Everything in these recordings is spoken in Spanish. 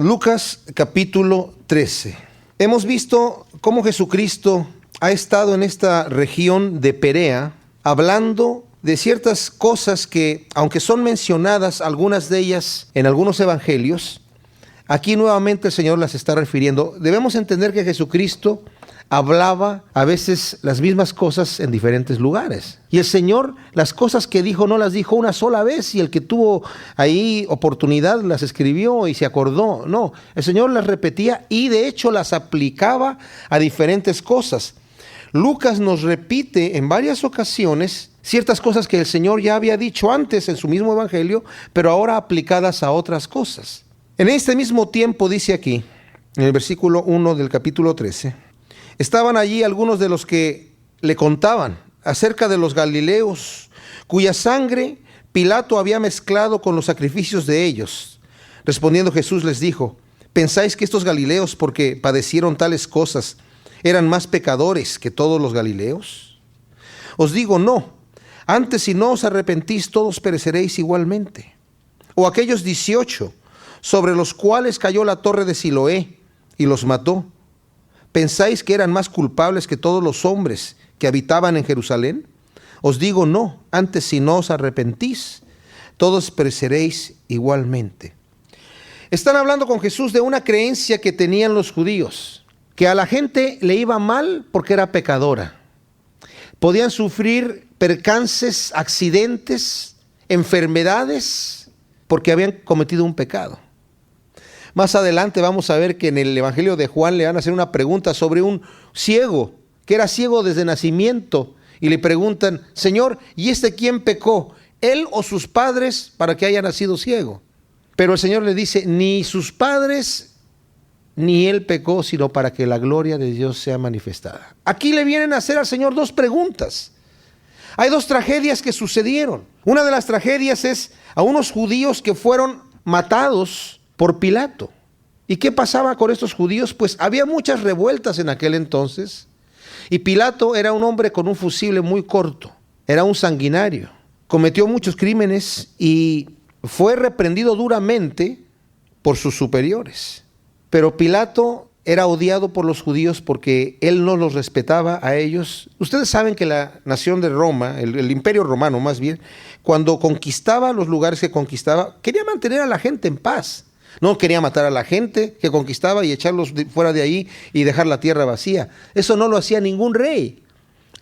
Lucas capítulo 13. Hemos visto cómo Jesucristo ha estado en esta región de Perea hablando de ciertas cosas que, aunque son mencionadas algunas de ellas en algunos evangelios, aquí nuevamente el Señor las está refiriendo. Debemos entender que Jesucristo hablaba a veces las mismas cosas en diferentes lugares. Y el Señor, las cosas que dijo, no las dijo una sola vez, y el que tuvo ahí oportunidad las escribió y se acordó. No, el Señor las repetía y de hecho las aplicaba a diferentes cosas. Lucas nos repite en varias ocasiones ciertas cosas que el Señor ya había dicho antes en su mismo evangelio, pero ahora aplicadas a otras cosas. En este mismo tiempo, dice aquí, en el versículo 1 del capítulo 13, estaban allí algunos de los que le contaban acerca de los galileos, cuya sangre Pilato había mezclado con los sacrificios de ellos. Respondiendo Jesús les dijo: ¿pensáis que estos galileos, porque padecieron tales cosas, eran más pecadores que todos los galileos? Os digo, no. Antes, si no os arrepentís, todos pereceréis igualmente. O aquellos 18 sobre los cuales cayó la torre de Siloé y los mató, ¿pensáis que eran más culpables que todos los hombres que habitaban en Jerusalén? Os digo, no. Antes, si no os arrepentís, todos pereceréis igualmente. Están hablando con Jesús de una creencia que tenían los judíos, que a la gente le iba mal porque era pecadora. Podían sufrir percances, accidentes, enfermedades, porque habían cometido un pecado. Más adelante vamos a ver que en el Evangelio de Juan le van a hacer una pregunta sobre un ciego, que era ciego desde nacimiento, y le preguntan: Señor, ¿y este quién pecó, él o sus padres, para que haya nacido ciego? Pero el Señor le dice: ni sus padres ni él pecó, sino para que la gloria de Dios sea manifestada. Aquí le vienen a hacer al Señor dos preguntas. Hay dos tragedias que sucedieron. Una de las tragedias es a unos judíos que fueron matados por Pilato. ¿Y qué pasaba con estos judíos? Pues había muchas revueltas en aquel entonces, y Pilato era un hombre con un fusible muy corto, era un sanguinario, cometió muchos crímenes y fue reprendido duramente por sus superiores. Pero Pilato era odiado por los judíos porque él no los respetaba a ellos. Ustedes saben que la nación de Roma, el imperio romano más bien, cuando conquistaba los lugares que conquistaba, quería mantener a la gente en paz. No quería matar a la gente que conquistaba y echarlos fuera de ahí y dejar la tierra vacía. Eso no lo hacía ningún rey.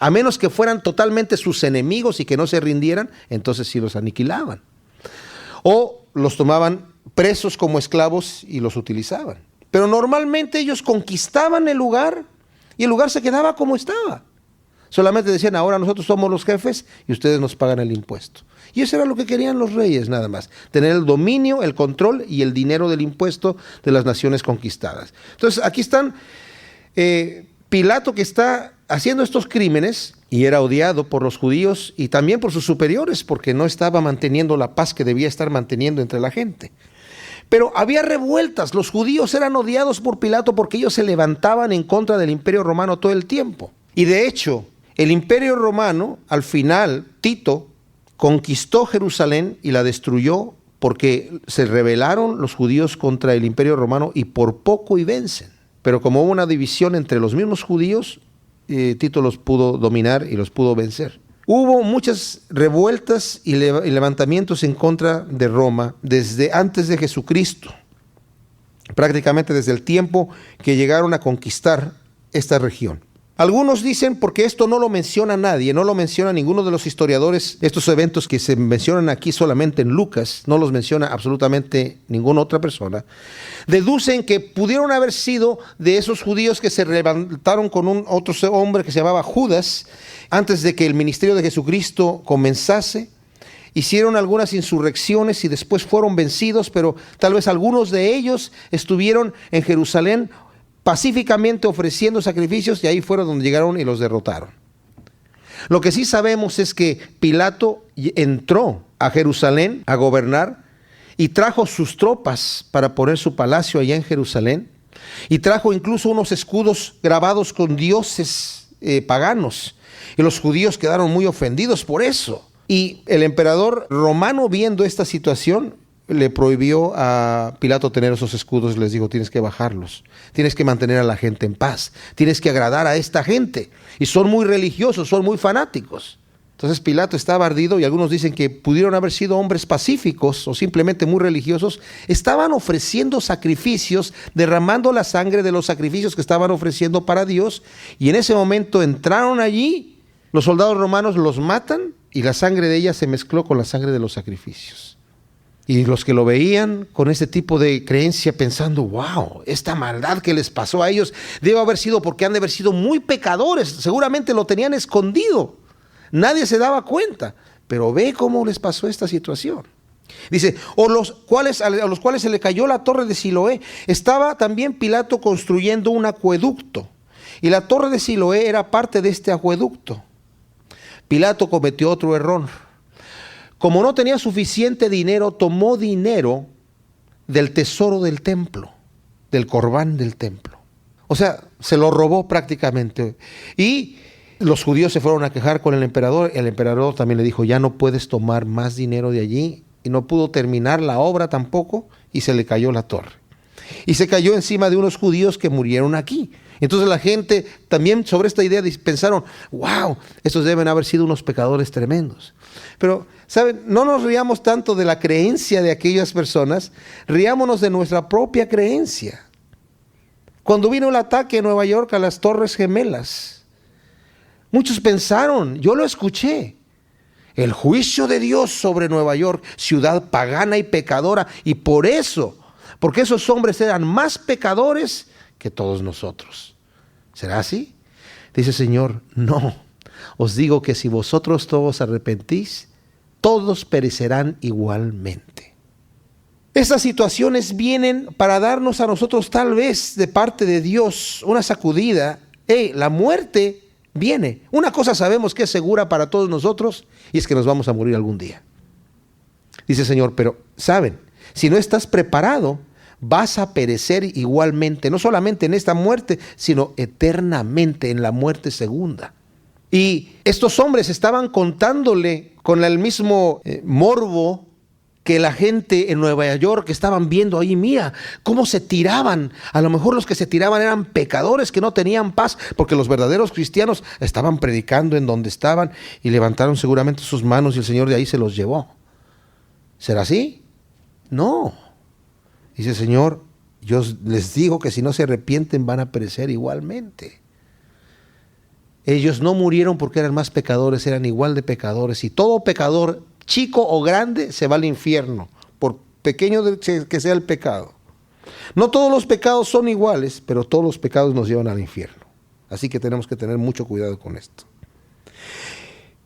A menos que fueran totalmente sus enemigos y que no se rindieran, entonces sí los aniquilaban. O los tomaban presos como esclavos y los utilizaban. Pero normalmente ellos conquistaban el lugar y el lugar se quedaba como estaba. Solamente decían: ahora nosotros somos los jefes y ustedes nos pagan el impuesto. Y eso era lo que querían los reyes, nada más: tener el dominio, el control y el dinero del impuesto de las naciones conquistadas. Entonces aquí están Pilato, que está haciendo estos crímenes, y era odiado por los judíos y también por sus superiores, porque no estaba manteniendo la paz que debía estar manteniendo entre la gente. Pero había revueltas. Los judíos eran odiados por Pilato porque ellos se levantaban en contra del imperio romano todo el tiempo. Y de hecho, el imperio romano, al final, Tito conquistó Jerusalén y la destruyó porque se rebelaron los judíos contra el imperio romano y por poco y vencen. Pero como hubo una división entre los mismos judíos, Tito los pudo dominar y los pudo vencer. Hubo muchas revueltas y levantamientos en contra de Roma desde antes de Jesucristo, prácticamente desde el tiempo que llegaron a conquistar esta región. Algunos dicen, porque esto no lo menciona nadie, no lo menciona ninguno de los historiadores, estos eventos que se mencionan aquí solamente en Lucas, no los menciona absolutamente ninguna otra persona, deducen que pudieron haber sido de esos judíos que se levantaron con un otro hombre que se llamaba Judas, antes de que el ministerio de Jesucristo comenzase. Hicieron algunas insurrecciones y después fueron vencidos, pero tal vez algunos de ellos estuvieron en Jerusalén pacíficamente ofreciendo sacrificios, y ahí fueron donde llegaron y los derrotaron. Lo que sí sabemos es que Pilato entró a Jerusalén a gobernar y trajo sus tropas para poner su palacio allá en Jerusalén, y trajo incluso unos escudos grabados con dioses paganos, y los judíos quedaron muy ofendidos por eso. Y el emperador romano, viendo esta situación, le prohibió a Pilato tener esos escudos, les dijo, tienes que bajarlos, tienes que mantener a la gente en paz, tienes que agradar a esta gente. Y son muy religiosos, son muy fanáticos. Entonces Pilato estaba ardido y algunos dicen que pudieron haber sido hombres pacíficos o simplemente muy religiosos. Estaban ofreciendo sacrificios, derramando la sangre de los sacrificios que estaban ofreciendo para Dios. Y en ese momento entraron allí, los soldados romanos los matan y la sangre de ella se mezcló con la sangre de los sacrificios. Y los que lo veían con ese tipo de creencia pensando, wow, esta maldad que les pasó a ellos debe haber sido porque han de haber sido muy pecadores. Seguramente lo tenían escondido. Nadie se daba cuenta, pero ve cómo les pasó esta situación. Dice, a los cuales se le cayó la torre de Siloé. Estaba también Pilato construyendo un acueducto, y la torre de Siloé era parte de este acueducto. Pilato cometió otro error. Como no tenía suficiente dinero, tomó dinero del tesoro del templo, del corbán del templo. O sea, se lo robó prácticamente. Y los judíos se fueron a quejar con el emperador. El emperador también le dijo, ya no puedes tomar más dinero de allí. Y no pudo terminar la obra tampoco, y se le cayó la torre. Y se cayó encima de unos judíos que murieron aquí. Entonces la gente también sobre esta idea pensaron, wow, estos deben haber sido unos pecadores tremendos. Pero, ¿saben? No nos riamos tanto de la creencia de aquellas personas, riámonos de nuestra propia creencia. Cuando vino el ataque en Nueva York a las Torres Gemelas, muchos pensaron, yo lo escuché, el juicio de Dios sobre Nueva York, ciudad pagana y pecadora, y por eso, porque esos hombres eran más pecadores que todos nosotros. ¿Será así? Dice el Señor, no, os digo que si vosotros todos arrepentís, todos perecerán igualmente. Estas situaciones vienen para darnos a nosotros tal vez de parte de Dios una sacudida. La muerte viene. Una cosa sabemos que es segura para todos nosotros y es que nos vamos a morir algún día. Dice el Señor, pero ¿saben? Si no estás preparado, vas a perecer igualmente, no solamente en esta muerte, sino eternamente en la muerte segunda. Y estos hombres estaban contándole con el mismo morbo que la gente en Nueva York estaban viendo ahí, mira cómo se tiraban. A lo mejor los que se tiraban eran pecadores que no tenían paz, porque los verdaderos cristianos estaban predicando en donde estaban y levantaron seguramente sus manos y el Señor de ahí se los llevó. ¿Será así? No. Dice el Señor, yo les digo que si no se arrepienten van a perecer igualmente. Ellos no murieron porque eran más pecadores, eran igual de pecadores. Y todo pecador, chico o grande, se va al infierno, por pequeño que sea el pecado. No todos los pecados son iguales, pero todos los pecados nos llevan al infierno. Así que tenemos que tener mucho cuidado con esto.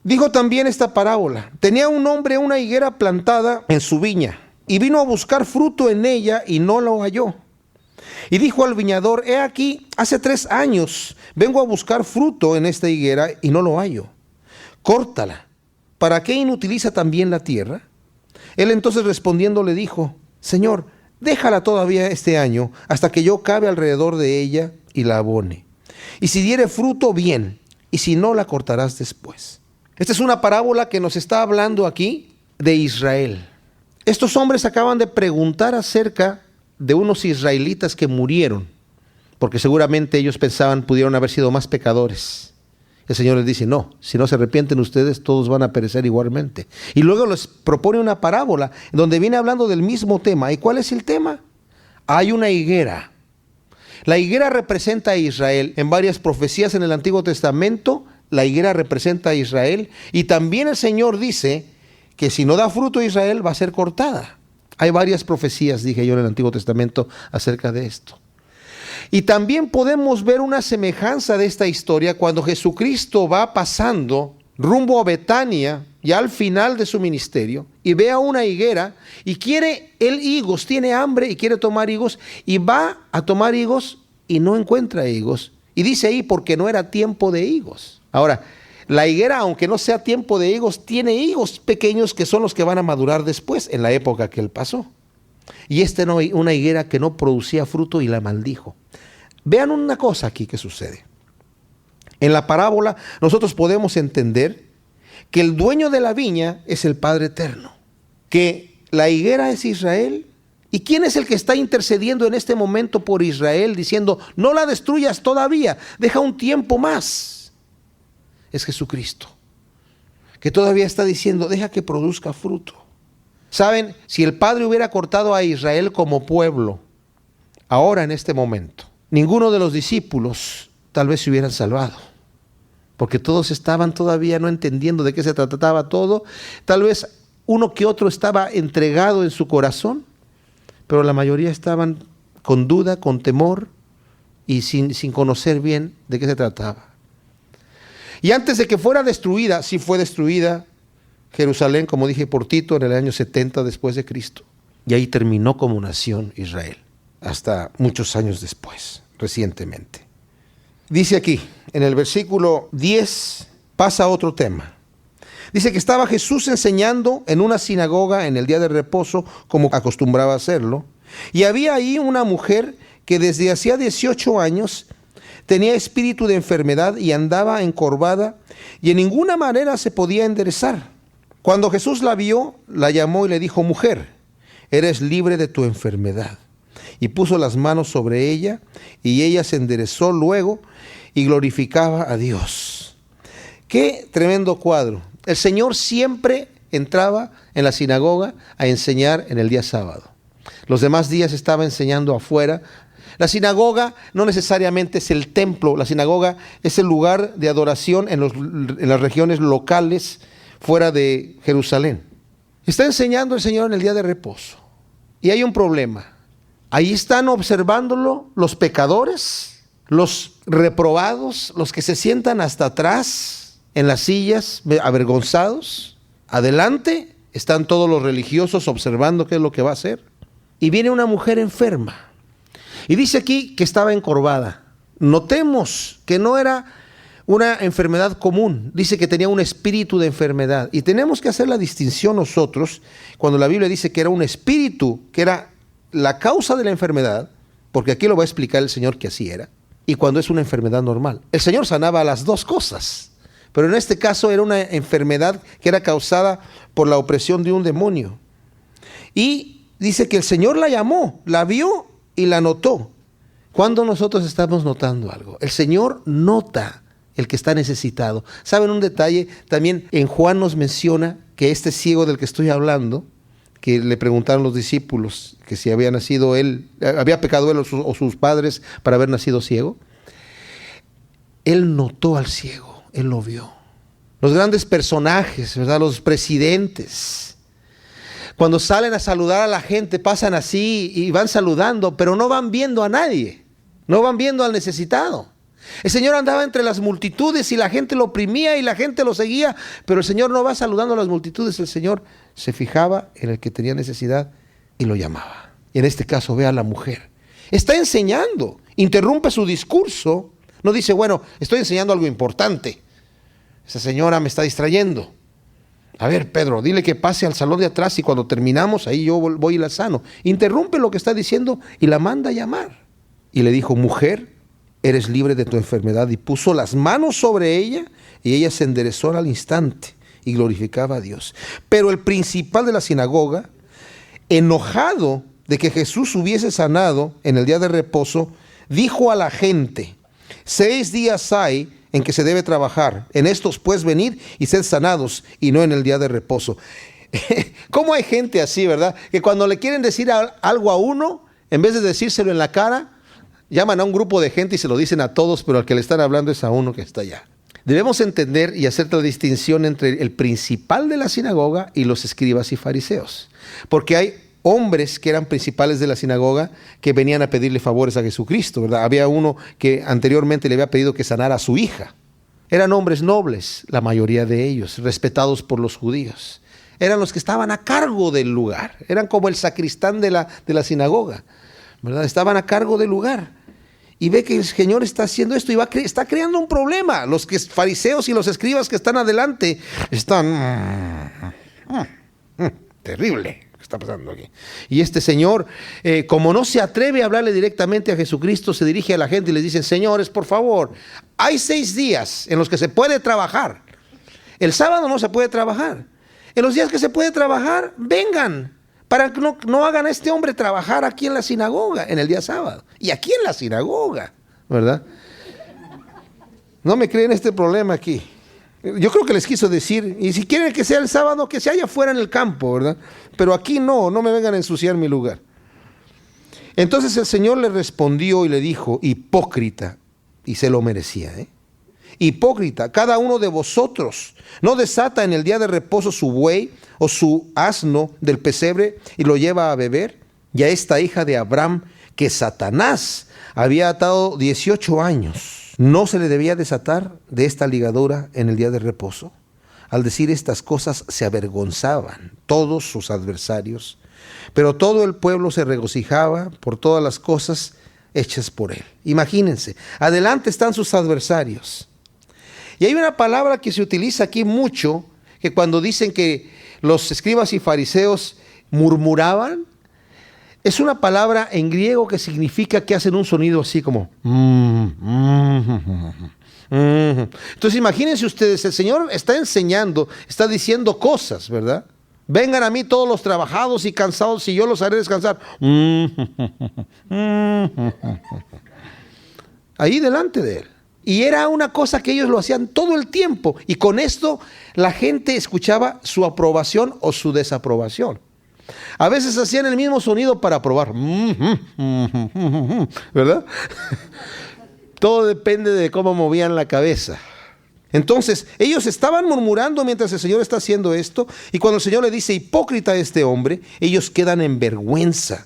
Dijo también esta parábola, tenía un hombre una higuera plantada en su viña, y vino a buscar fruto en ella y no lo halló. Y dijo al viñador, he aquí, hace 3 años vengo a buscar fruto en esta higuera y no lo hallo. Córtala. ¿Para qué inutiliza también la tierra? Él entonces respondiendo le dijo, Señor, déjala todavía este año hasta que yo cabe alrededor de ella y la abone. Y si diere fruto, bien, y si no, la cortarás después. Esta es una parábola que nos está hablando aquí de Israel. Estos hombres acaban de preguntar acerca de unos israelitas que murieron, porque seguramente ellos pensaban pudieron haber sido más pecadores. El Señor les dice, no, si no se arrepienten ustedes, todos van a perecer igualmente. Y luego les propone una parábola donde viene hablando del mismo tema. ¿Y cuál es el tema? Hay una higuera. La higuera representa a Israel. En varias profecías en el Antiguo Testamento, la higuera representa a Israel. Y también el Señor dice que si no da fruto Israel va a ser cortada. Hay varias profecías, dije yo, en el Antiguo Testamento acerca de esto. Y también podemos ver una semejanza de esta historia cuando Jesucristo va pasando rumbo a Betania, ya al final de su ministerio, y ve a una higuera y quiere él higos, tiene hambre y quiere tomar higos, y va a tomar higos y no encuentra higos. Y dice ahí, porque no era tiempo de higos. Ahora, la higuera, aunque no sea tiempo de higos, tiene higos pequeños que son los que van a madurar después, en la época que él pasó. Y esta era una higuera que no producía fruto y la maldijo. Vean una cosa aquí que sucede. En la parábola nosotros podemos entender que el dueño de la viña es el Padre Eterno, que la higuera es Israel. ¿Y quién es el que está intercediendo en este momento por Israel diciendo, no la destruyas todavía, deja un tiempo más? Es Jesucristo, que todavía está diciendo, deja que produzca fruto. Saben, si el Padre hubiera cortado a Israel como pueblo, ahora en este momento, ninguno de los discípulos tal vez se hubieran salvado, porque todos estaban todavía no entendiendo de qué se trataba todo. Tal vez uno que otro estaba entregado en su corazón, pero la mayoría estaban con duda, con temor y sin conocer bien de qué se trataba. Y antes de que fuera destruida, sí fue destruida Jerusalén, como dije, por Tito en el año 70 después de Cristo. Y ahí terminó como nación Israel, hasta muchos años después, recientemente. Dice aquí, en el versículo 10, pasa a otro tema. Dice que estaba Jesús enseñando en una sinagoga en el día de reposo, como acostumbraba hacerlo. Y había ahí una mujer que desde hacía 18 años tenía espíritu de enfermedad y andaba encorvada y en ninguna manera se podía enderezar. Cuando Jesús la vio, la llamó y le dijo, mujer, eres libre de tu enfermedad. Y puso las manos sobre ella y ella se enderezó luego y glorificaba a Dios. Qué tremendo cuadro. El Señor siempre entraba en la sinagoga a enseñar en el día sábado. Los demás días estaba enseñando afuera. La sinagoga no necesariamente es el templo. La sinagoga es el lugar de adoración en las regiones locales fuera de Jerusalén. Está enseñando el Señor en el día de reposo. Y hay un problema. Ahí están observándolo los pecadores, los reprobados, los que se sientan hasta atrás en las sillas, avergonzados. Adelante están todos los religiosos observando qué es lo que va a hacer. Y viene una mujer enferma. Y dice aquí que estaba encorvada. Notemos que no era una enfermedad común. Dice que tenía un espíritu de enfermedad. Y tenemos que hacer la distinción nosotros, cuando la Biblia dice que era un espíritu, que era la causa de la enfermedad, porque aquí lo va a explicar el Señor que así era, y cuando es una enfermedad normal. El Señor sanaba las dos cosas. Pero en este caso era una enfermedad que era causada por la opresión de un demonio. Y dice que el Señor la llamó, la vio y la notó. ¿Cuándo nosotros estamos notando algo? El Señor nota el que está necesitado. ¿Saben un detalle? También en Juan nos menciona que este ciego del que estoy hablando, que le preguntaron los discípulos que si había nacido él, había pecado él o sus padres para haber nacido ciego. Él notó al ciego. Él lo vio. Los grandes personajes, ¿verdad? Los presidentes, cuando salen a saludar a la gente, pasan así y van saludando, pero no van viendo a nadie, no van viendo al necesitado. El Señor andaba entre las multitudes y la gente lo oprimía y la gente lo seguía, pero el Señor no va saludando a las multitudes, el Señor se fijaba en el que tenía necesidad y lo llamaba. Y en este caso ve a la mujer. Está enseñando, interrumpe su discurso, no dice, bueno, estoy enseñando algo importante. Esa señora me está distrayendo. A ver, Pedro, dile que pase al salón de atrás y cuando terminamos, ahí yo voy y la sano. Interrumpe lo que está diciendo y la manda a llamar. Y le dijo, mujer, eres libre de tu enfermedad. Y puso las manos sobre ella y ella se enderezó al instante y glorificaba a Dios. Pero el principal de la sinagoga, enojado de que Jesús hubiese sanado en el día de reposo, dijo a la gente, 6 días hay en que se debe trabajar. En estos pues venid y sed sanados, y no en el día de reposo. ¿Cómo hay gente así, verdad? Que cuando le quieren decir algo a uno, en vez de decírselo en la cara, llaman a un grupo de gente y se lo dicen a todos, pero al que le están hablando es a uno que está allá. Debemos entender y hacer la distinción entre el principal de la sinagoga y los escribas y fariseos. Porque hay hombres que eran principales de la sinagoga que venían a pedirle favores a Jesucristo, ¿verdad? Había uno que anteriormente le había pedido que sanara a su hija. Eran hombres nobles, la mayoría de ellos, respetados por los judíos. Eran los que estaban a cargo del lugar. Eran como el sacristán de la sinagoga, ¿verdad? Estaban a cargo del lugar. Y ve que el Señor está haciendo esto y está creando un problema. Los fariseos y los escribas que están adelante están... terrible. Está pasando aquí. Y este señor, como no se atreve a hablarle directamente a Jesucristo, se dirige a la gente y les dice, señores, por favor, hay 6 días en los que se puede trabajar. El sábado no se puede trabajar. En los días que se puede trabajar, vengan. para que no hagan a este hombre trabajar aquí en la sinagoga, en el día sábado, y aquí en la sinagoga, ¿verdad? No me creen este problema aquí. Yo creo que les quiso decir, y si quieren que sea el sábado, que se haya fuera en el campo, ¿verdad? Pero aquí no me vengan a ensuciar mi lugar. Entonces el Señor le respondió y le dijo, hipócrita, y se lo merecía, hipócrita, cada uno de vosotros no desata en el día de reposo su buey o su asno del pesebre y lo lleva a beber. Y a esta hija de Abraham, que Satanás había atado 18 años, ¿no se le debía desatar de esta ligadura en el día de reposo? Al decir estas cosas se avergonzaban todos sus adversarios, pero todo el pueblo se regocijaba por todas las cosas hechas por él. Imagínense, adelante están sus adversarios. Y hay una palabra que se utiliza aquí mucho, que cuando dicen que los escribas y fariseos murmuraban, es una palabra en griego que significa que hacen un sonido así como... Entonces imagínense ustedes, el Señor está enseñando, está diciendo cosas, ¿verdad? Vengan a mí todos los trabajados y cansados y yo los haré descansar. Ahí delante de él. Y era una cosa que ellos lo hacían todo el tiempo. Y con esto la gente escuchaba su aprobación o su desaprobación. A veces hacían el mismo sonido para aprobar. ¿Verdad? Todo depende de cómo movían la cabeza. Entonces, ellos estaban murmurando mientras el Señor está haciendo esto. Y cuando el Señor le dice hipócrita a este hombre, ellos quedan en vergüenza.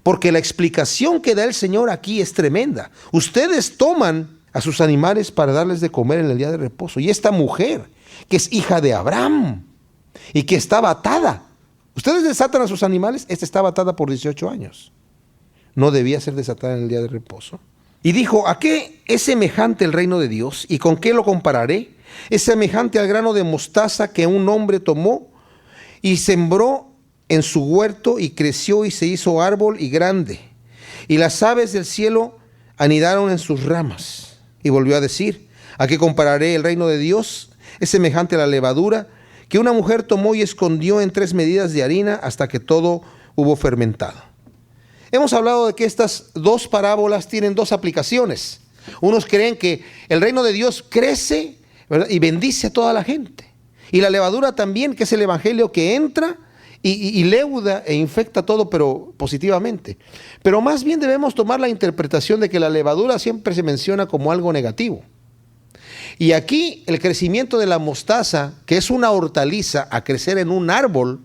Porque la explicación que da el Señor aquí es tremenda. Ustedes toman a sus animales para darles de comer en el día de reposo. Y esta mujer, que es hija de Abraham y que estaba atada. Ustedes desatan a sus animales, esta estaba atada por 18 años. ¿No debía ser desatada en el día de reposo? Y dijo, ¿a qué es semejante el reino de Dios? ¿Y con qué lo compararé? Es semejante al grano de mostaza que un hombre tomó y sembró en su huerto y creció y se hizo árbol y grande. Y las aves del cielo anidaron en sus ramas. Y volvió a decir, ¿a qué compararé el reino de Dios? Es semejante a la levadura que una mujer tomó y escondió en 3 medidas de harina hasta que todo hubo fermentado. Hemos hablado de que estas 2 parábolas tienen 2 aplicaciones. Unos creen que el reino de Dios crece, ¿verdad?, y bendice a toda la gente. Y la levadura también, que es el evangelio que entra y leuda e infecta todo, pero positivamente. Pero más bien debemos tomar la interpretación de que la levadura siempre se menciona como algo negativo. Y aquí el crecimiento de la mostaza, que es una hortaliza, a crecer en un árbol,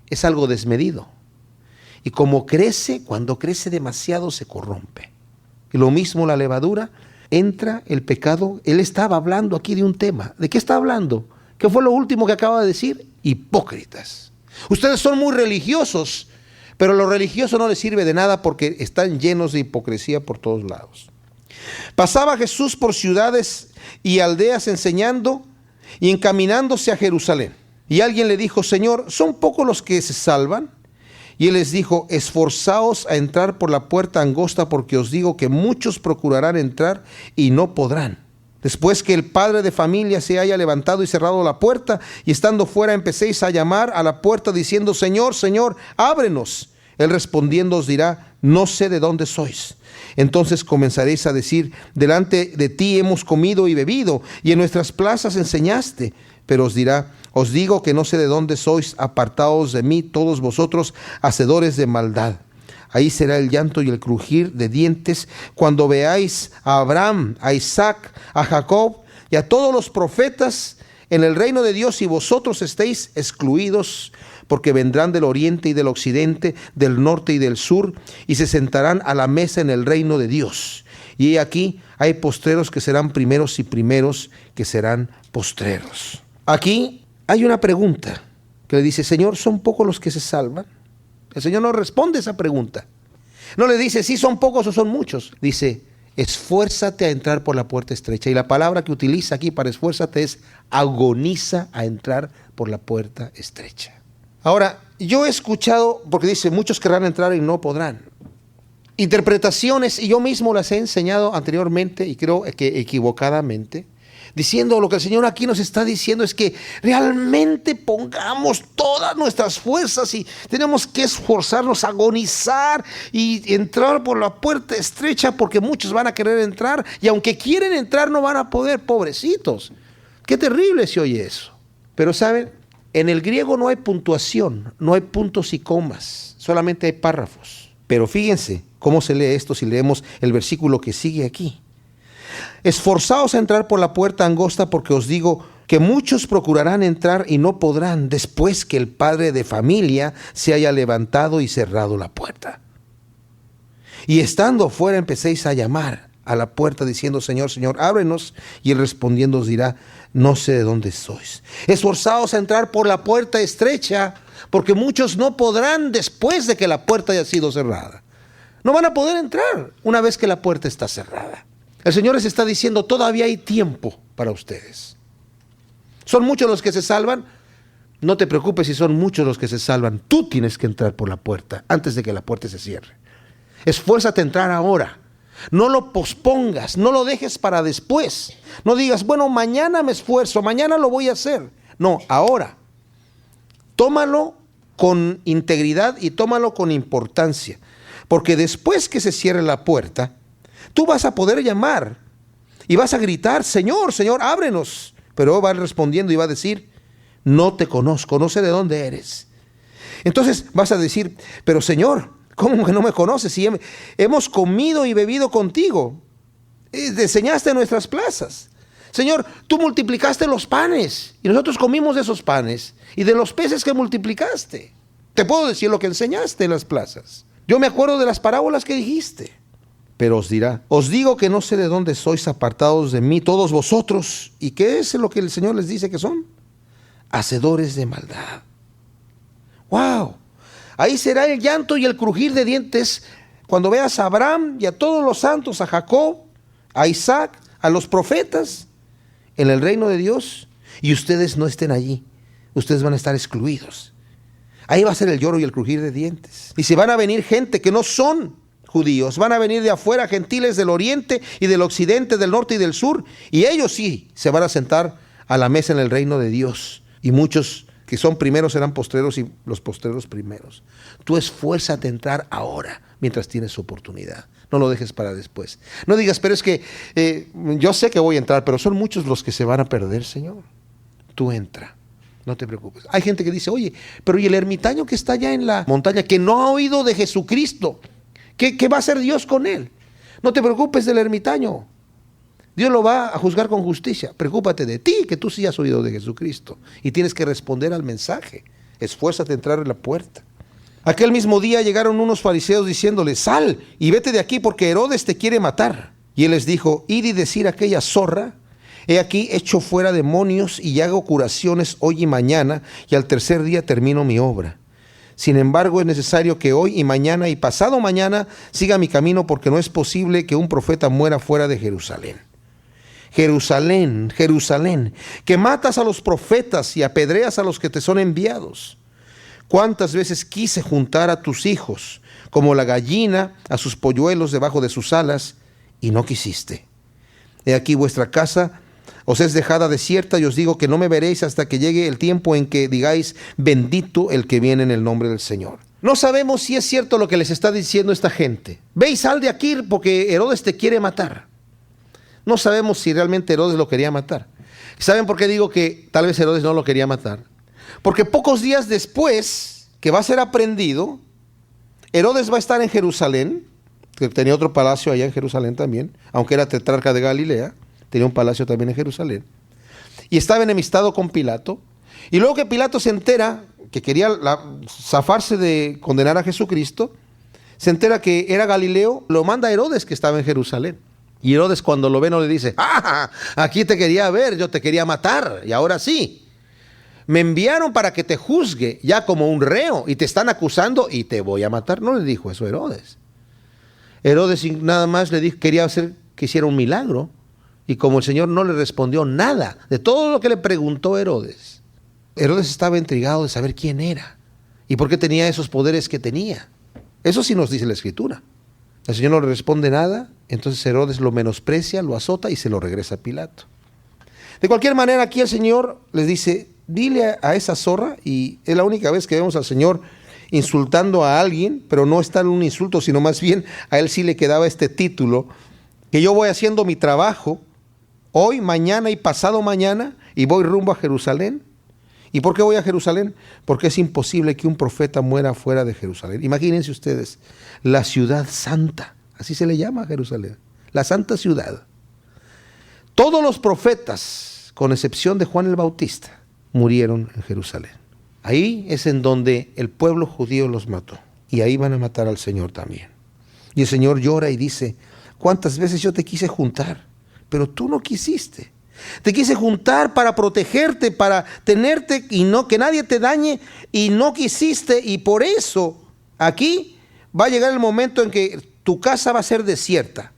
es algo desmedido. Y como crece, cuando crece demasiado se corrompe. Y lo mismo la levadura, entra el pecado. Él estaba hablando aquí de un tema. ¿De qué está hablando? ¿Qué fue lo último que acaba de decir? Hipócritas. Ustedes son muy religiosos, pero lo religioso no les sirve de nada porque están llenos de hipocresía por todos lados. Pasaba Jesús por ciudades y aldeas enseñando y encaminándose a Jerusalén. Y alguien le dijo, Señor, ¿son pocos los que se salvan? Y él les dijo, esforzaos a entrar por la puerta angosta, porque os digo que muchos procurarán entrar y no podrán. Después que el padre de familia se haya levantado y cerrado la puerta, y estando fuera empecéis a llamar a la puerta diciendo, Señor, Señor, ábrenos. Él respondiendo os dirá, no sé de dónde sois. Entonces comenzaréis a decir, delante de ti hemos comido y bebido, y en nuestras plazas enseñaste. Pero os dirá, os digo que no sé de dónde sois, apartaos de mí todos vosotros, hacedores de maldad. Ahí será el llanto y el crujir de dientes cuando veáis a Abraham, a Isaac, a Jacob y a todos los profetas en el reino de Dios, y vosotros estéis excluidos, porque vendrán del oriente y del occidente, del norte y del sur, y se sentarán a la mesa en el reino de Dios. Y aquí hay postreros que serán primeros y primeros que serán postreros. Aquí hay una pregunta que le dice, Señor, ¿son pocos los que se salvan? El Señor no responde esa pregunta. No le dice, sí son pocos o son muchos. Dice, esfuérzate a entrar por la puerta estrecha. Y la palabra que utiliza aquí para esfuérzate es agoniza a entrar por la puerta estrecha. Ahora, yo he escuchado, porque dice, muchos querrán entrar y no podrán. Interpretaciones, y yo mismo las he enseñado anteriormente, y creo que equivocadamente, diciendo lo que el Señor aquí nos está diciendo es que realmente pongamos todas nuestras fuerzas y tenemos que esforzarnos, agonizar y entrar por la puerta estrecha, porque muchos van a querer entrar y aunque quieren entrar no van a poder, pobrecitos. Qué terrible se oye eso. Pero ¿saben? En el griego no hay puntuación, no hay puntos y comas, solamente hay párrafos. Pero fíjense cómo se lee esto si leemos el versículo que sigue aquí. Esforzaos a entrar por la puerta angosta, porque os digo que muchos procurarán entrar y no podrán, después que el padre de familia se haya levantado y cerrado la puerta. Y estando fuera empecéis a llamar a la puerta diciendo: Señor, Señor, ábrenos. Y él respondiendo os dirá: no sé de dónde sois. Esforzaos a entrar por la puerta estrecha, porque muchos no podrán después de que la puerta haya sido cerrada. No van a poder entrar una vez que la puerta está cerrada. El Señor les está diciendo: todavía hay tiempo para ustedes. ¿Son muchos los que se salvan? No te preocupes si son muchos los que se salvan. Tú tienes que entrar por la puerta antes de que la puerta se cierre. Esfuérzate a entrar ahora. No lo pospongas, no lo dejes para después. No digas: bueno, mañana me esfuerzo, mañana lo voy a hacer. No, ahora. Tómalo con integridad y tómalo con importancia. Porque después que se cierre la puerta, tú vas a poder llamar y vas a gritar: Señor, Señor, ábrenos. Pero va respondiendo y va a decir: no te conozco, no sé de dónde eres. Entonces vas a decir: pero Señor, ¿cómo que no me conoces? Si hemos comido y bebido contigo, enseñaste en nuestras plazas. Señor, tú multiplicaste los panes y nosotros comimos de esos panes y de los peces que multiplicaste. Te puedo decir lo que enseñaste en las plazas. Yo me acuerdo de las parábolas que dijiste. Pero os dirá: os digo que no sé de dónde sois, apartados de mí todos vosotros. ¿Y qué es lo que el Señor les dice que son? Hacedores de maldad. ¡Wow! Ahí será el llanto y el crujir de dientes cuando veas a Abraham y a todos los santos, a Jacob, a Isaac, a los profetas en el reino de Dios, y ustedes no estén allí. Ustedes van a estar excluidos. Ahí va a ser el lloro y el crujir de dientes. Y se van a venir gente que no son judíos, van a venir de afuera, gentiles del oriente y del occidente, del norte y del sur, y ellos sí se van a sentar a la mesa en el reino de Dios. Y muchos que son primeros serán postreros y los postreros primeros. Tú esfuérzate a entrar ahora, mientras tienes oportunidad. No lo dejes para después. No digas: pero es que yo sé que voy a entrar, pero son muchos los que se van a perder, Señor. Tú entra, no te preocupes. Hay gente que dice: oye, pero ¿y el ermitaño que está allá en la montaña, que no ha oído de Jesucristo? ¿Qué va a hacer Dios con él? No te preocupes del ermitaño. Dios lo va a juzgar con justicia. Preocúpate de ti, que tú sí has oído de Jesucristo y tienes que responder al mensaje. Esfuérzate a entrar en la puerta. Aquel mismo día llegaron unos fariseos diciéndole: sal y vete de aquí, porque Herodes te quiere matar. Y él les dijo: id y decir a aquella zorra: he aquí echo fuera demonios y hago curaciones hoy y mañana, y al tercer día termino mi obra. Sin embargo, es necesario que hoy y mañana y pasado mañana siga mi camino, porque no es posible que un profeta muera fuera de Jerusalén. Jerusalén, Jerusalén, que matas a los profetas y apedreas a los que te son enviados. ¿Cuántas veces quise juntar a tus hijos, como la gallina a sus polluelos debajo de sus alas, y no quisiste? He aquí vuestra casa os es dejada desierta, y os digo que no me veréis hasta que llegue el tiempo en que digáis: bendito el que viene en el nombre del Señor. No sabemos si es cierto lo que les está diciendo esta gente. Ve y sal de aquí, porque Herodes te quiere matar. No sabemos si realmente Herodes lo quería matar. ¿Saben por qué digo que tal vez Herodes no lo quería matar? Porque pocos días después que va a ser aprehendido, Herodes va a estar en Jerusalén, que tenía otro palacio allá en Jerusalén también, aunque era tetrarca de Galilea, tenía un palacio también en Jerusalén, y estaba enemistado con Pilato. Y luego que Pilato se entera que quería zafarse de condenar a Jesucristo, se entera que era Galileo, lo manda a Herodes, que estaba en Jerusalén. Y Herodes, cuando lo ve, no le dice: ¡ah! Aquí te quería ver, yo te quería matar, y ahora sí. Me enviaron para que te juzgue ya como un reo, y te están acusando y te voy a matar. No le dijo eso a Herodes. Herodes nada más le dijo, quería hacer que hiciera un milagro. Y como el Señor no le respondió nada de todo lo que le preguntó Herodes, Herodes estaba intrigado de saber quién era y por qué tenía esos poderes que tenía. Eso sí nos dice la Escritura. El Señor no le responde nada, entonces Herodes lo menosprecia, lo azota y se lo regresa a Pilato. De cualquier manera, aquí el Señor les dice, dile a esa zorra, y es la única vez que vemos al Señor insultando a alguien, pero no es tan un insulto, sino más bien a él sí le quedaba este título, que yo voy haciendo mi trabajo, hoy, mañana y pasado mañana, y voy rumbo a Jerusalén. ¿Y por qué voy a Jerusalén? Porque es imposible que un profeta muera fuera de Jerusalén. Imagínense ustedes, la ciudad santa, así se le llama a Jerusalén, la santa ciudad. Todos los profetas, con excepción de Juan el Bautista, murieron en Jerusalén. Ahí es en donde el pueblo judío los mató. Y ahí van a matar al Señor también. Y el Señor llora y dice, ¿cuántas veces yo te quise juntar? Pero tú no quisiste. Te quise juntar para protegerte, para tenerte y no que nadie te dañe, y no quisiste, y por eso aquí va a llegar el momento en que tu casa va a ser desierta.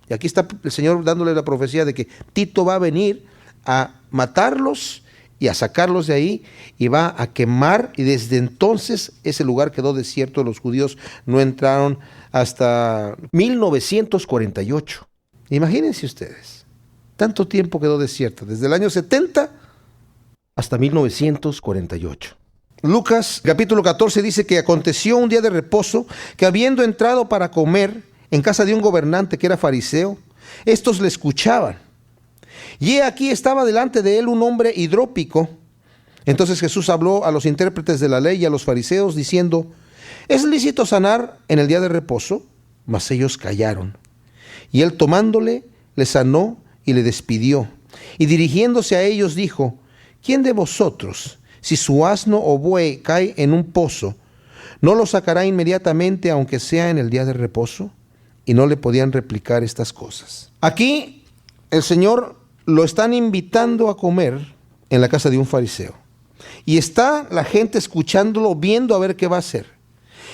Y aquí está el Señor dándole la profecía de que Tito va a venir a matarlos y a sacarlos de ahí, y va a quemar, y desde entonces ese lugar quedó desierto. Los judíos no entraron hasta 1948. Imagínense ustedes. Tanto tiempo quedó desierta, desde el año 70 hasta 1948. Lucas capítulo 14 dice que aconteció un día de reposo, que habiendo entrado para comer en casa de un gobernante que era fariseo, estos le escuchaban. Y he aquí estaba delante de él un hombre hidrópico. Entonces Jesús habló a los intérpretes de la ley y a los fariseos diciendo, ¿es lícito sanar en el día de reposo? Mas ellos callaron. Y él tomándole, le sanó y le despidió. Y dirigiéndose a ellos dijo, ¿quién de vosotros, si su asno o buey cae en un pozo, no lo sacará inmediatamente aunque sea en el día de reposo? Y no le podían replicar estas cosas. Aquí el Señor lo están invitando a comer en la casa de un fariseo. Y está la gente escuchándolo, viendo a ver qué va a hacer.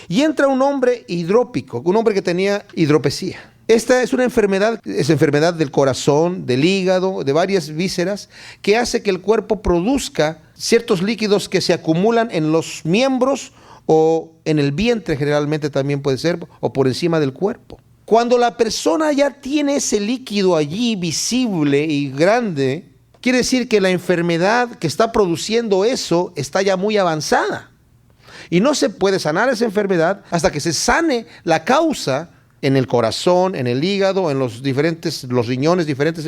Y entra un hombre hidrópico, un hombre que tenía hidropesía. Esta es una enfermedad, es enfermedad del corazón, del hígado, de varias vísceras, que hace que el cuerpo produzca ciertos líquidos que se acumulan en los miembros o en el vientre, generalmente también puede ser, o por encima del cuerpo. Cuando la persona ya tiene ese líquido allí visible y grande, quiere decir que la enfermedad que está produciendo eso está ya muy avanzada. Y no se puede sanar esa enfermedad hasta que se sane la causa en el corazón, en el hígado, en los riñones, diferentes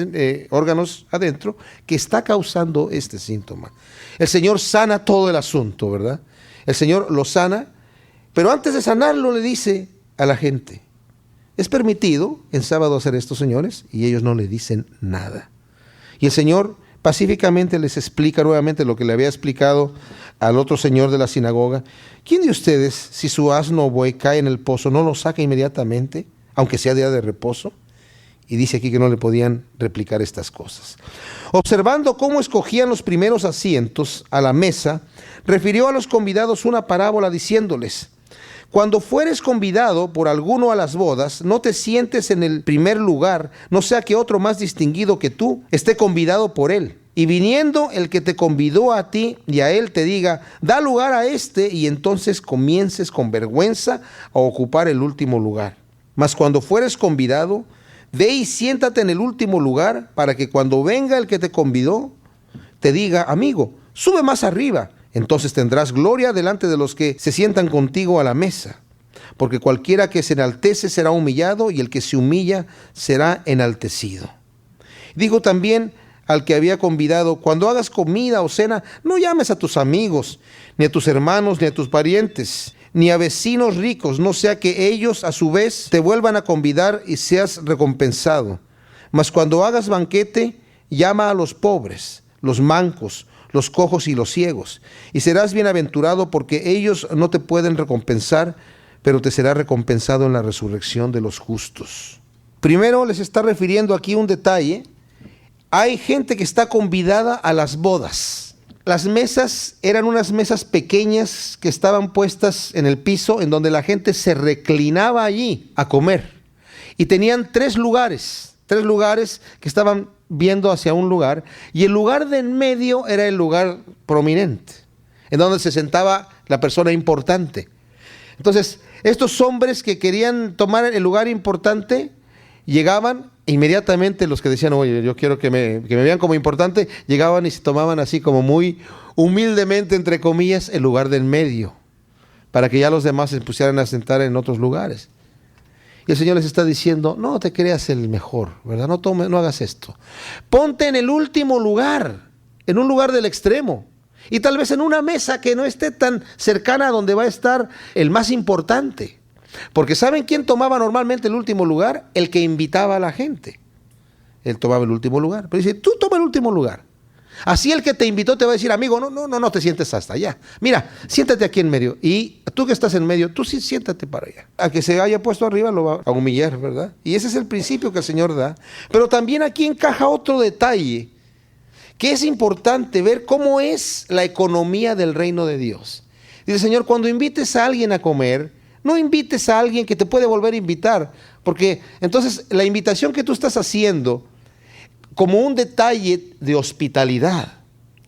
órganos adentro, que está causando este síntoma. El Señor sana todo el asunto, ¿verdad? El Señor lo sana, pero antes de sanarlo le dice a la gente, ¿es permitido en sábado hacer esto, señores? Y ellos no le dicen nada. Y el Señor pacíficamente les explica nuevamente lo que le había explicado al otro señor de la sinagoga. ¿Quién de ustedes, si su asno o buey cae en el pozo, no lo saca inmediatamente, aunque sea día de reposo? Y dice aquí que no le podían replicar estas cosas. Observando cómo escogían los primeros asientos a la mesa, refirió a los convidados una parábola diciéndoles, cuando fueres convidado por alguno a las bodas, no te sientes en el primer lugar, no sea que otro más distinguido que tú esté convidado por él. Y viniendo el que te convidó a ti y a él te diga, da lugar a este, y entonces comiences con vergüenza a ocupar el último lugar. Mas cuando fueres convidado, ve y siéntate en el último lugar, para que cuando venga el que te convidó, te diga, amigo, sube más arriba. Entonces tendrás gloria delante de los que se sientan contigo a la mesa. Porque cualquiera que se enaltece será humillado, y el que se humilla será enaltecido. Digo también al que había convidado, cuando hagas comida o cena, no llames a tus amigos, ni a tus hermanos, ni a tus parientes, ni a vecinos ricos, no sea que ellos a su vez te vuelvan a convidar y seas recompensado. Mas cuando hagas banquete, llama a los pobres, los mancos, los cojos y los ciegos, y serás bienaventurado, porque ellos no te pueden recompensar, pero te será recompensado en la resurrección de los justos. Primero les está refiriendo aquí un detalle. Hay gente que está convidada a las bodas. Las mesas eran unas mesas pequeñas que estaban puestas en el piso, en donde la gente se reclinaba allí a comer. Y tenían tres lugares que estaban viendo hacia un lugar, y el lugar de en medio era el lugar prominente, en donde se sentaba la persona importante. Entonces, estos hombres que querían tomar el lugar importante, llegaban inmediatamente los que decían, oye, yo quiero que me vean como importante, llegaban y se tomaban así como muy humildemente, entre comillas, el lugar del medio, para que ya los demás se pusieran a sentar en otros lugares. Y el Señor les está diciendo, no te creas el mejor, ¿verdad? No hagas esto. Ponte en el último lugar, en un lugar del extremo. Y tal vez en una mesa que no esté tan cercana a donde va a estar el más importante. Porque ¿saben quién tomaba normalmente el último lugar? El que invitaba a la gente. Él tomaba el último lugar. Pero dice, tú toma el último lugar. Así el que te invitó te va a decir, amigo, no te sientes hasta allá. Mira, siéntate aquí en medio. Y tú que estás en medio, tú sí siéntate para allá. A que se haya puesto arriba lo va a humillar, ¿verdad? Y ese es el principio que el Señor da. Pero también aquí encaja otro detalle, que es importante ver cómo es la economía del reino de Dios. Dice, Señor, cuando invites a alguien a comer, no invites a alguien que te puede volver a invitar, porque entonces la invitación que tú estás haciendo como un detalle de hospitalidad,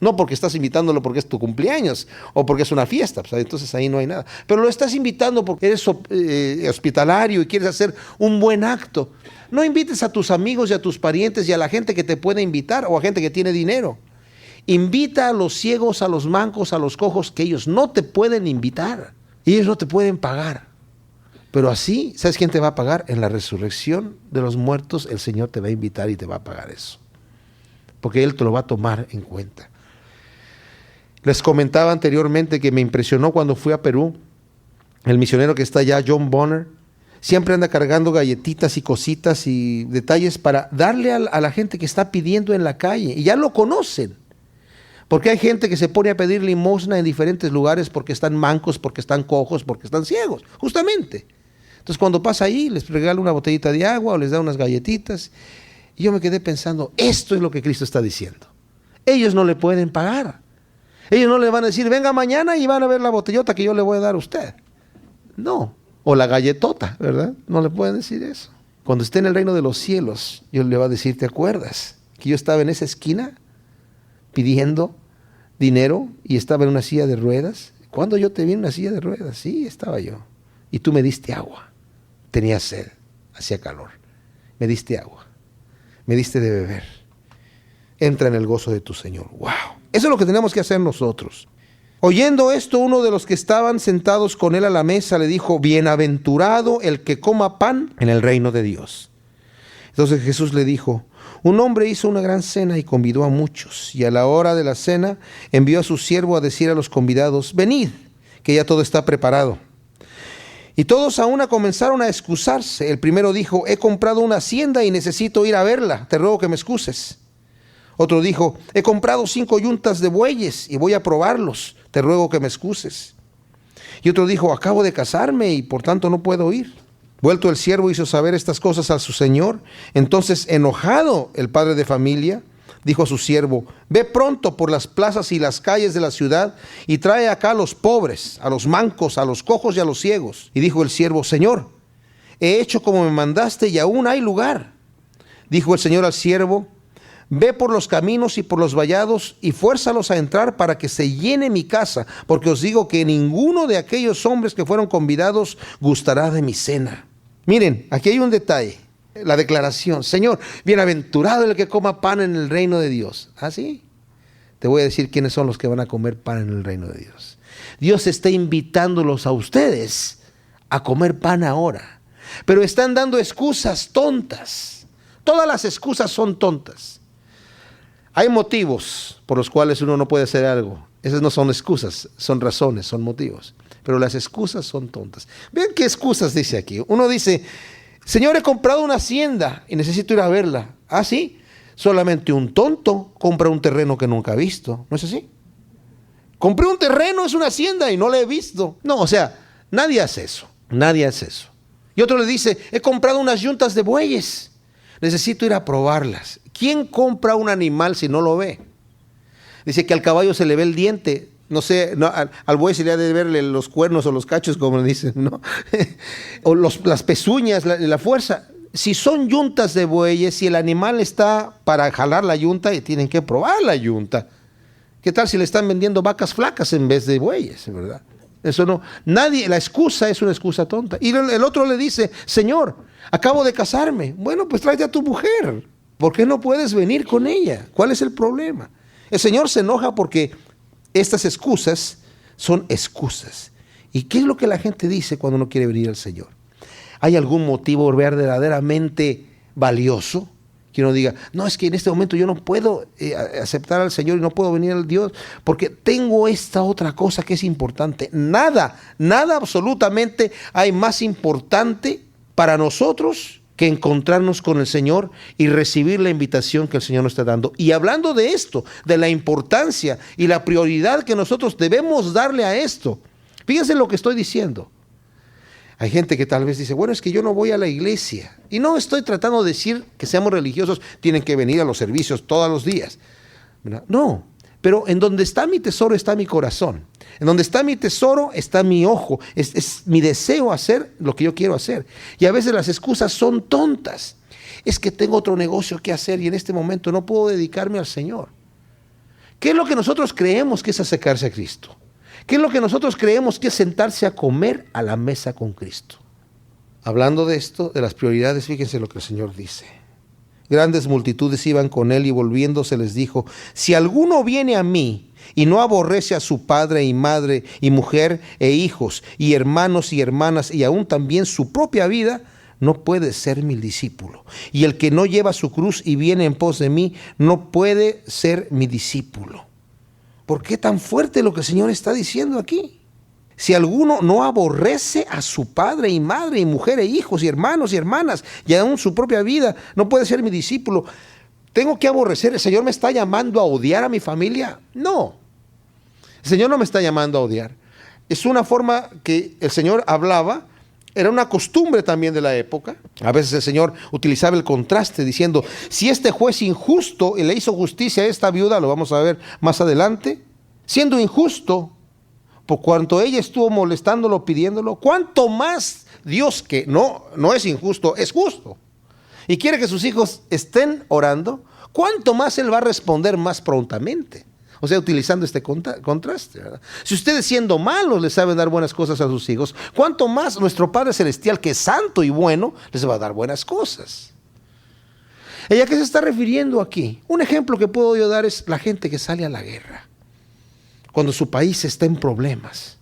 no porque estás invitándolo porque es tu cumpleaños o porque es una fiesta, pues entonces ahí no hay nada, pero lo estás invitando porque eres hospitalario y quieres hacer un buen acto. No invites a tus amigos y a tus parientes y a la gente que te puede invitar o a gente que tiene dinero. Invita a los ciegos, a los mancos, a los cojos, que ellos no te pueden invitar y ellos no te pueden pagar. Pero así, ¿sabes quién te va a pagar? En la resurrección de los muertos, el Señor te va a invitar y te va a pagar eso. Porque Él te lo va a tomar en cuenta. Les comentaba anteriormente que me impresionó cuando fui a Perú. El misionero que está allá, John Bonner, siempre anda cargando galletitas y cositas y detalles para darle a la gente que está pidiendo en la calle. Y ya lo conocen. Porque hay gente que se pone a pedir limosna en diferentes lugares porque están mancos, porque están cojos, porque están ciegos, justamente. Entonces cuando pasa ahí, les regala una botellita de agua o les da unas galletitas. Y yo me quedé pensando, esto es lo que Cristo está diciendo. Ellos no le pueden pagar. Ellos no le van a decir, venga mañana y van a ver la botellota que yo le voy a dar a usted. No. O la galletota, ¿verdad? No le pueden decir eso. Cuando esté en el reino de los cielos, yo le voy a decir, ¿te acuerdas que yo estaba en esa esquina pidiendo dinero y estaba en una silla de ruedas? ¿Cuándo yo te vi en una silla de ruedas? Sí, estaba yo. Y tú me diste agua. Tenía sed, hacía calor. Me diste agua. Me diste de beber. Entra en el gozo de tu Señor. ¡Wow! Eso es lo que tenemos que hacer nosotros. Oyendo esto, uno de los que estaban sentados con él a la mesa le dijo, bienaventurado el que coma pan en el reino de Dios. Entonces Jesús le dijo, un hombre hizo una gran cena y convidó a muchos, y a la hora de la cena envió a su siervo a decir a los convidados, venid, que ya todo está preparado. Y todos a una comenzaron a excusarse. El primero dijo, he comprado una hacienda y necesito ir a verla, te ruego que me excuses. Otro dijo, he comprado 5 yuntas de bueyes y voy a probarlos, te ruego que me excuses. Y otro dijo, acabo de casarme y por tanto no puedo ir. Vuelto el siervo hizo saber estas cosas a su señor. Entonces, enojado el padre de familia, dijo a su siervo, ve pronto por las plazas y las calles de la ciudad y trae acá a los pobres, a los mancos, a los cojos y a los ciegos. Y dijo el siervo, Señor, he hecho como me mandaste y aún hay lugar. Dijo el Señor al siervo, ve por los caminos y por los vallados y fuérzalos a entrar para que se llene mi casa, porque os digo que ninguno de aquellos hombres que fueron convidados gustará de mi cena. Miren, aquí hay un detalle, la declaración, Señor, bienaventurado el que coma pan en el reino de Dios. ¿Ah, sí? Te voy a decir quiénes son los que van a comer pan en el reino de Dios. Dios está invitándolos a ustedes a comer pan ahora, pero están dando excusas tontas. Todas las excusas son tontas. Hay motivos por los cuales uno no puede hacer algo. Esas no son excusas, son razones, son motivos. Pero las excusas son tontas. Vean qué excusas dice aquí. Uno dice, Señor, he comprado una hacienda y necesito ir a verla. ¿Ah, sí? Solamente un tonto compra un terreno que nunca ha visto. ¿No es así? Compré un terreno, es una hacienda y no la he visto. No, o sea, nadie hace eso. Nadie hace eso. Y otro le dice, he comprado unas yuntas de bueyes. Necesito ir a probarlas. ¿Quién compra un animal si no lo ve? Dice que al caballo se le ve el diente. No sé, no, al buey se le ha de verle los cuernos o los cachos, como dicen, ¿no? O las pezuñas, la fuerza. Si son yuntas de bueyes, si el animal está para jalar la yunta, tienen que probar la yunta. ¿Qué tal si le están vendiendo vacas flacas en vez de bueyes, verdad? Eso no, nadie, la excusa es una excusa tonta. Y el otro le dice, Señor, Acabo de casarme. Bueno, pues tráete a tu mujer. ¿Por qué no puedes venir con ella? ¿Cuál es el problema? El Señor se enoja porque estas excusas son excusas. ¿Y qué es lo que la gente dice cuando no quiere venir al Señor? ¿Hay algún motivo verdaderamente valioso? Que uno diga, no, es que en este momento yo no puedo aceptar al Señor y no puedo venir al Dios porque tengo esta otra cosa que es importante. Nada absolutamente hay más importante para nosotros que encontrarnos con el Señor y recibir la invitación que el Señor nos está dando. Y hablando de esto, de la importancia y la prioridad que nosotros debemos darle a esto, fíjense lo que estoy diciendo. Hay gente que tal vez dice, bueno, es que yo no voy a la iglesia. Y no estoy tratando de decir que seamos religiosos, tienen que venir a los servicios todos los días. No, pero en donde está mi tesoro está mi corazón. En donde está mi tesoro está mi ojo. Es mi deseo hacer lo que yo quiero hacer. Y a veces las excusas son tontas. Es que tengo otro negocio que hacer y en este momento no puedo dedicarme al Señor. ¿Qué es lo que nosotros creemos que es acercarse a Cristo? ¿Qué es lo que nosotros creemos que es sentarse a comer a la mesa con Cristo? Hablando de esto, de las prioridades, fíjense lo que el Señor dice. Grandes multitudes iban con él y volviéndose les dijo, si alguno viene a mí y no aborrece a su padre y madre y mujer e hijos y hermanos y hermanas y aún también su propia vida, no puede ser mi discípulo. Y el que no lleva su cruz y viene en pos de mí, no puede ser mi discípulo. ¿Por qué tan fuerte lo que el Señor está diciendo aquí? Si alguno no aborrece a su padre y madre y mujer e hijos y hermanos y hermanas y aún su propia vida, no puede ser mi discípulo. ¿Tengo que aborrecer? ¿El Señor me está llamando a odiar a mi familia? No. El Señor no me está llamando a odiar. Es una forma que el Señor hablaba, era una costumbre también de la época. A veces el Señor utilizaba el contraste diciendo, si este juez injusto y le hizo justicia a esta viuda, lo vamos a ver más adelante, siendo injusto, por cuanto ella estuvo molestándolo, pidiéndolo, cuánto más Dios, que no es injusto, es justo y quiere que sus hijos estén orando, cuánto más Él va a responder más prontamente. O sea, utilizando este contraste, ¿verdad? Si ustedes siendo malos les saben dar buenas cosas a sus hijos, cuánto más nuestro Padre Celestial, que es santo y bueno, les va a dar buenas cosas. ¿Y a qué se está refiriendo aquí? Un ejemplo que puedo yo dar es la gente que sale a la guerra cuando su país está en problemas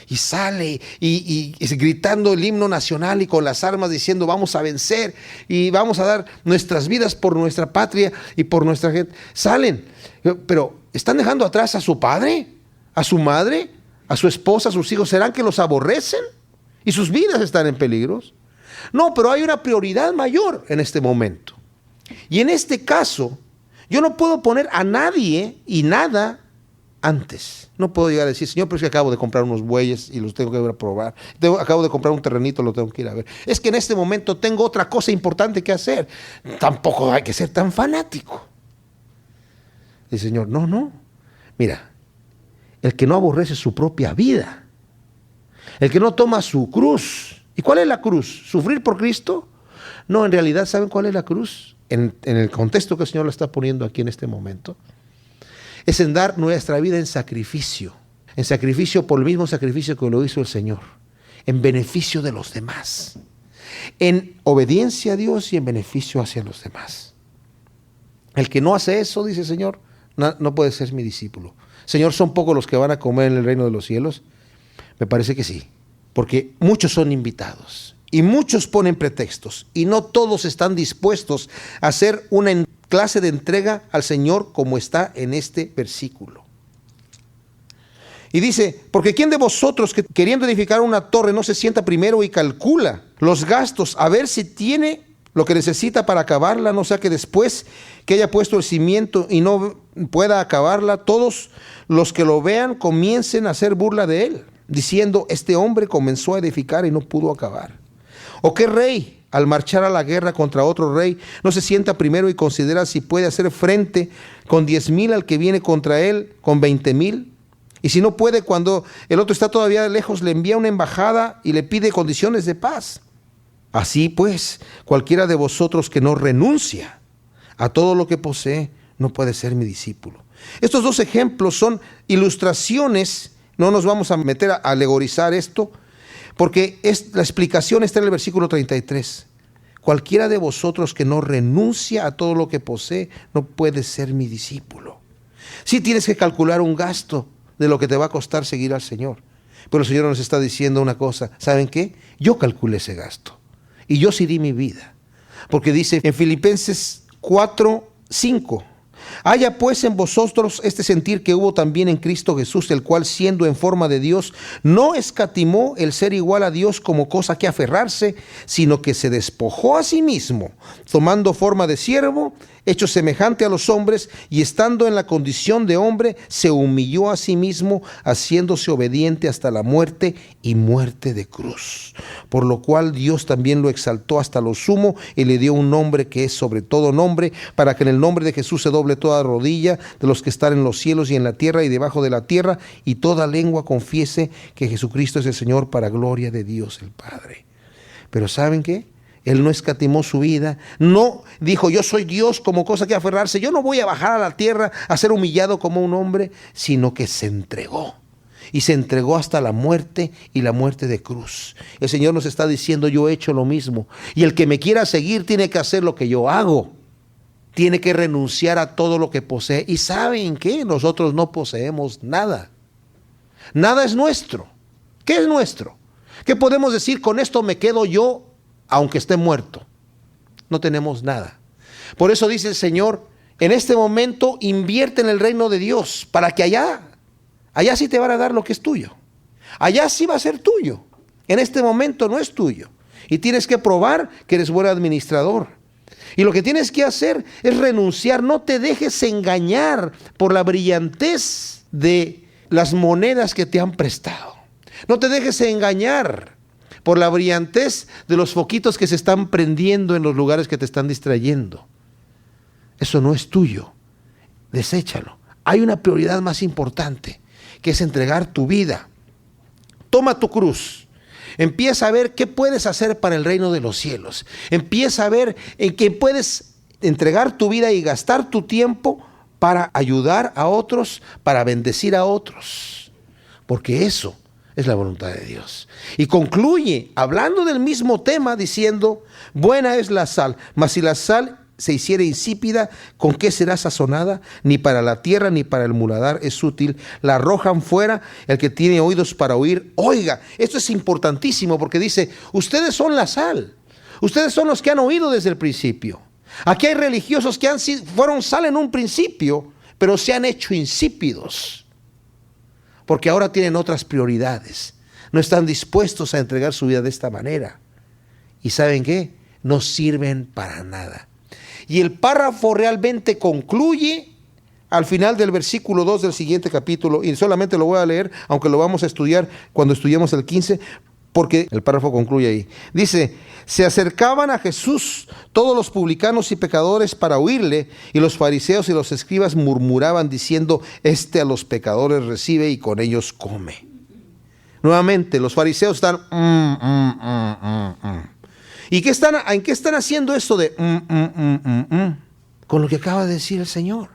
y sale y gritando el himno nacional y con las armas diciendo vamos a vencer y vamos a dar nuestras vidas por nuestra patria y por nuestra gente. Salen, pero ¿están dejando atrás a su padre, a su madre, a su esposa, a sus hijos? ¿Serán que los aborrecen y sus vidas están en peligro? No, pero hay una prioridad mayor en este momento. Y en este caso, yo no puedo poner a nadie y nada antes. No puedo llegar a decir, Señor, pero es que acabo de comprar unos bueyes y los tengo que ir a probar. Acabo de comprar un terrenito, lo tengo que ir a ver. Es que en este momento tengo otra cosa importante que hacer. Tampoco hay que ser tan fanático. El Señor, no. Mira, el que no aborrece su propia vida, el que no toma su cruz. ¿Y cuál es la cruz? ¿Sufrir por Cristo? No, en realidad, ¿saben cuál es la cruz? En el contexto que el Señor lo está poniendo aquí en este momento. Es en dar nuestra vida en sacrificio por el mismo sacrificio que lo hizo el Señor, en beneficio de los demás, en obediencia a Dios y en beneficio hacia los demás. El que no hace eso, dice el Señor, no puede ser mi discípulo. Señor, ¿son pocos los que van a comer en el reino de los cielos? Me parece que sí, porque muchos son invitados y muchos ponen pretextos y no todos están dispuestos a hacer una clase de entrega al Señor como está en este versículo. Y dice, porque ¿quién de vosotros que queriendo edificar una torre no se sienta primero y calcula los gastos a ver si tiene lo que necesita para acabarla? No sea que después que haya puesto el cimiento y no pueda acabarla, todos los que lo vean comiencen a hacer burla de él, diciendo, este hombre comenzó a edificar y no pudo acabar. ¿O qué rey, al marchar a la guerra contra otro rey, no se sienta primero y considera si puede hacer frente con 10,000 al que viene contra él con 20,000? Y si no puede, cuando el otro está todavía lejos, le envía una embajada y le pide condiciones de paz. Así pues, cualquiera de vosotros que no renuncia a todo lo que posee, no puede ser mi discípulo. Estos dos ejemplos son ilustraciones, no nos vamos a meter a alegorizar esto, porque la explicación está en el versículo 33. cualquiera de vosotros que no renuncia a todo lo que posee, no puede ser mi discípulo. Sí tienes que calcular un gasto de lo que te va a costar seguir al Señor. Pero el Señor nos está diciendo una cosa. ¿Saben qué? Yo calculé ese gasto. Y yo sí di mi vida. Porque dice en Filipenses 4:5. Haya pues en vosotros este sentir que hubo también en Cristo Jesús, el cual siendo en forma de Dios, no escatimó el ser igual a Dios como cosa que aferrarse, sino que se despojó a sí mismo, tomando forma de siervo, hecho semejante a los hombres, y estando en la condición de hombre, se humilló a sí mismo, haciéndose obediente hasta la muerte y muerte de cruz. Por lo cual Dios también lo exaltó hasta lo sumo y le dio un nombre que es sobre todo nombre, para que en el nombre de Jesús se doble toda rodilla de los que están en los cielos y en la tierra y debajo de la tierra, y toda lengua confiese que Jesucristo es el Señor, para gloria de Dios el Padre. Pero ¿saben qué? Él no escatimó su vida, no dijo yo soy Dios como cosa que aferrarse, yo no voy a bajar a la tierra a ser humillado como un hombre, sino que se entregó. Y se entregó hasta la muerte y la muerte de cruz. El Señor nos está diciendo, yo he hecho lo mismo. Y el que me quiera seguir tiene que hacer lo que yo hago. Tiene que renunciar a todo lo que posee. ¿Y saben qué? Nosotros no poseemos nada. Nada es nuestro. ¿Qué es nuestro? ¿Qué podemos decir? Con esto me quedo yo, aunque esté muerto. No tenemos nada. Por eso dice el Señor, en este momento invierte en el reino de Dios, para que allá sí te van a dar lo que es tuyo. Allá sí va a ser tuyo. En este momento no es tuyo. Y tienes que probar que eres buen administrador. Y lo que tienes que hacer es renunciar. No te dejes engañar por la brillantez de las monedas que te han prestado. No te dejes engañar por la brillantez de los foquitos que se están prendiendo en los lugares que te están distrayendo. Eso no es tuyo. Deséchalo. Hay una prioridad más importante, que es entregar tu vida. Toma tu cruz. Empieza a ver qué puedes hacer para el reino de los cielos. Empieza a ver en qué puedes entregar tu vida y gastar tu tiempo para ayudar a otros, para bendecir a otros. Porque eso es la voluntad de Dios. Y concluye hablando del mismo tema diciendo, buena es la sal, mas si la sal se hiciera insípida, ¿con qué será sazonada? Ni para la tierra ni para el muladar es útil. La arrojan fuera. El que tiene oídos para oír, oiga. Esto es importantísimo porque dice, ustedes son la sal. Ustedes son los que han oído desde el principio. Aquí hay religiosos que fueron sal en un principio, pero se han hecho insípidos. Porque ahora tienen otras prioridades. No están dispuestos a entregar su vida de esta manera. ¿Y saben qué? No sirven para nada. Y el párrafo realmente concluye al final del versículo 2 del siguiente capítulo, y solamente lo voy a leer, aunque lo vamos a estudiar cuando estudiemos el 15, porque el párrafo concluye ahí. Dice, se acercaban a Jesús todos los publicanos y pecadores para oírle, y los fariseos y los escribas murmuraban diciendo, a los pecadores recibe y con ellos come. Nuevamente, los fariseos están... ¿Y en qué están haciendo esto de Con lo que acaba de decir el Señor.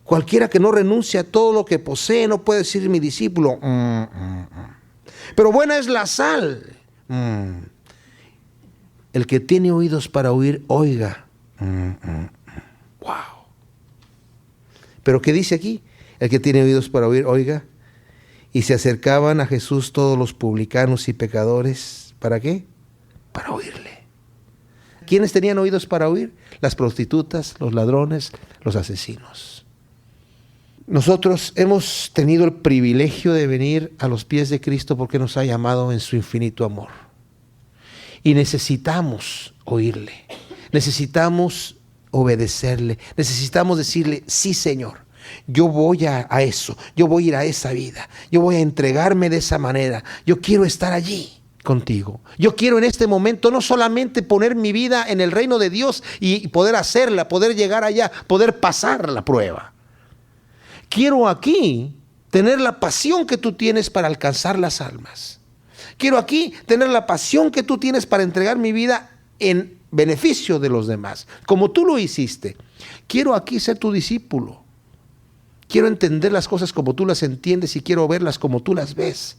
Cualquiera que no renuncie a todo lo que posee no puede ser mi discípulo. Pero buena es la sal. El que tiene oídos para oír, oiga. Wow. ¿Pero qué dice aquí? El que tiene oídos para oír, oiga. Y se acercaban a Jesús todos los publicanos y pecadores. ¿Para qué? Para oírle. ¿Quiénes tenían oídos para oír? Las prostitutas, los ladrones, los asesinos. Nosotros hemos tenido el privilegio de venir a los pies de Cristo porque nos ha llamado en su infinito amor. Y necesitamos oírle, necesitamos obedecerle, necesitamos decirle, sí Señor, yo voy a eso, yo voy a ir a esa vida, yo voy a entregarme de esa manera, yo quiero estar allí contigo. Yo quiero en este momento no solamente poner mi vida en el reino de Dios y poder hacerla, poder llegar allá, poder pasar la prueba. Quiero aquí tener la pasión que tú tienes para alcanzar las almas. Quiero aquí tener la pasión que tú tienes para entregar mi vida en beneficio de los demás, como tú lo hiciste. Quiero aquí ser tu discípulo. Quiero entender las cosas como tú las entiendes y quiero verlas como tú las ves.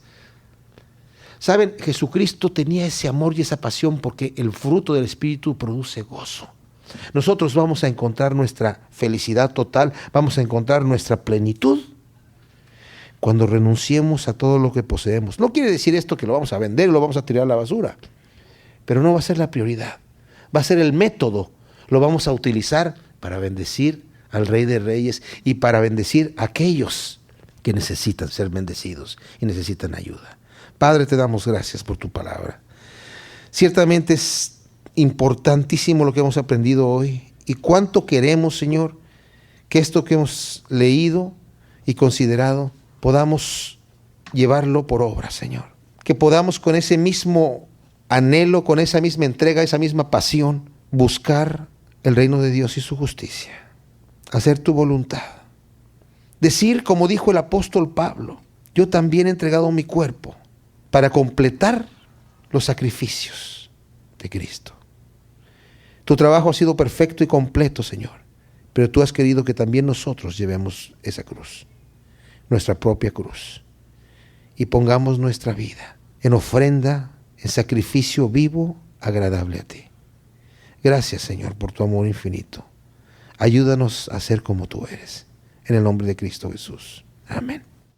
Saben, Jesucristo tenía ese amor y esa pasión porque el fruto del Espíritu produce gozo. Nosotros vamos a encontrar nuestra felicidad total, vamos a encontrar nuestra plenitud cuando renunciemos a todo lo que poseemos. No quiere decir esto que lo vamos a vender y lo vamos a tirar a la basura, pero no va a ser la prioridad, va a ser el método. Lo vamos a utilizar para bendecir al Rey de Reyes y para bendecir a aquellos que necesitan ser bendecidos y necesitan ayuda. Padre, te damos gracias por tu palabra. Ciertamente es importantísimo lo que hemos aprendido hoy y cuánto queremos, Señor, que esto que hemos leído y considerado podamos llevarlo por obra, Señor. Que podamos con ese mismo anhelo, con esa misma entrega, esa misma pasión, buscar el reino de Dios y su justicia, hacer tu voluntad. Decir, como dijo el apóstol Pablo, yo también he entregado mi cuerpo para completar los sacrificios de Cristo. Tu trabajo ha sido perfecto y completo, Señor, pero tú has querido que también nosotros llevemos esa cruz, nuestra propia cruz, y pongamos nuestra vida en ofrenda, en sacrificio vivo, agradable a ti. Gracias, Señor, por tu amor infinito. Ayúdanos a ser como tú eres. En el nombre de Cristo Jesús. Amén.